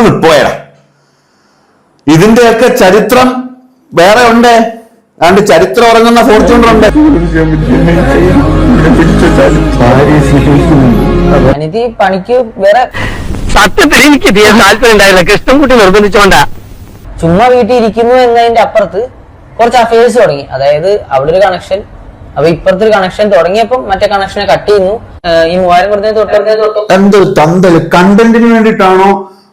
ഒന്ന് പോയടാ. ഇതിന്റെയൊക്കെ ചരിത്രം വേറെ ഉണ്ട്. അതുകൊണ്ട് ചരിത്രം ഉറങ്ങുന്ന ഫോർച്യൂണറുണ്ട്. അനിതി പണിക്ക് വേറെ സത്യത്തിൽ എനിക്ക് തീരെ താല്പര്യം ഉണ്ടായില്ല. കൃഷ്ണൻകുട്ടി നിർബന്ധിച്ചോണ്ടാ. ചുമ്മാ വീട്ടിൽ ഇരിക്കുന്നു എന്നതിന്റെ അപ്പുറത്ത് കുറച്ച് അഫയേഴ്സ് തുടങ്ങി. അതായത് അവിടെ ഒരു കണക്ഷൻ, അപ്പൊ ഇപ്പുറത്തെ ഒരു കണക്ഷൻ തുടങ്ങിയപ്പം മറ്റേ കണക്ഷനെ കട്ട് ചെയ്യുന്നു. ഈ 3000 കൊടുത്തത് എന്ത് തന്തല് കണ്ടന്റിന് വേണ്ടിയിട്ടാണോ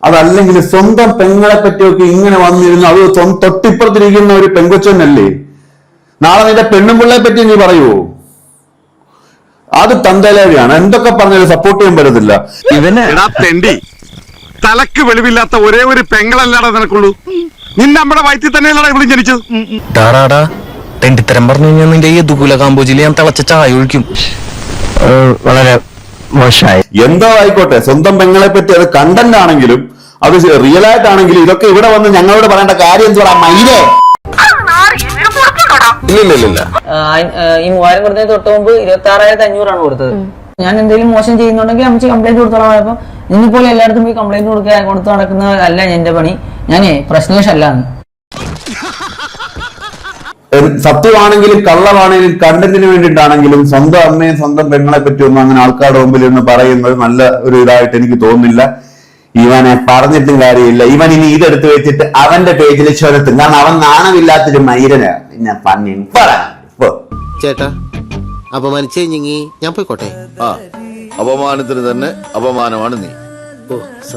അതല്ലെങ്കിൽ സ്വന്തം പെങ്ങളെ പറ്റിയൊക്കെ ഇങ്ങനെ വന്നിരുന്നു? അത് തൊട്ടിപ്പുറത്തിരിക്കുന്ന ഒരു പെങ്കൊച്ചനല്ലേ? നാളെ നിന്റെ പെണ്ണും പിള്ളയെ പറ്റി നീ പറയൂ? അത് തന്തലേവിയാണ്. എന്തൊക്കെ പറഞ്ഞാലും സപ്പോർട്ട് ചെയ്യാൻ പറ്റത്തില്ല. ഇവന് തലക്ക് വെളിവില്ലാത്ത ഒരേ ഒരു പെങ്ങളല്ലാടാ നിനക്കുള്ളൂ. നിന്നെ നമ്മുടെ വയറ്റിൽ തന്നെയല്ലടാ ഇവിടെ ജനിച്ചത്. തെണ്ടിത്തരം പറഞ്ഞു കഴിഞ്ഞാൽ നിന്റെ ഈ ദുകുല കാമ്പോജിൽ ഞാൻ തിളച്ച ചായ ഒഴിക്കും. വളരെ മോശമായി. എന്തോ ആയിക്കോട്ടെ, സ്വന്തം പെങ്ങളെ പറ്റി അത് കണ്ടന്റ് ആണെങ്കിലും അത് റിയൽ ആയിട്ടാണെങ്കിലും ഇതൊക്കെ ഇവിടെ വന്ന് ഞങ്ങളോട് പറയേണ്ട കാര്യം എന്തുവാ മയിലേ? ഇല്ല ഈ 3000 കൊടുത്തതിന് തൊട്ട് മുമ്പ് 26,500 കൊടുത്തത്. ഞാൻ എന്തെങ്കിലും മോശം ചെയ്യുന്നുണ്ടെങ്കിൽ അമ്മച്ചി കംപ്ലൈന്റ് കൊടുത്തോളാം. അപ്പൊ നിന്നെ പോലെ എല്ലായിടത്തും പോയി കംപ്ലൈന്റ് കൊടുത്ത് നടക്കുന്ന അല്ല എന്റെ പണി. ഞാനേ പ്രശ്നേഷല്ലാണ്. സത്യമാണെങ്കിലും കള്ളമാണെങ്കിലും കണ്ടന്റിന് വേണ്ടിയിട്ടാണെങ്കിലും സ്വന്തം അമ്മയും സ്വന്തം പെങ്ങളെ പറ്റി ഒന്നും അങ്ങനെ ആൾക്കാരുടെ മുമ്പിൽ നിന്ന് പറയുന്നത് നല്ല ഒരു ഇതായിട്ട് എനിക്ക് തോന്നുന്നില്ല. ഇവനെ പറഞ്ഞിട്ടും കാര്യമില്ല. ഇവൻ ഇനി ഇതെടുത്ത് വെച്ചിട്ട് അവന്റെ പേജിൽ ചുരത്തും. കാരണം അവൻ നാണമില്ലാത്തൊരു മൈരനാ. പിന്നെ പന്നി ചേട്ടാ അപമാനിച്ചേ ഞാൻ പോയിക്കോട്ടെ. അപമാനത്തിന് തന്നെ അപമാനമാണ് നീ.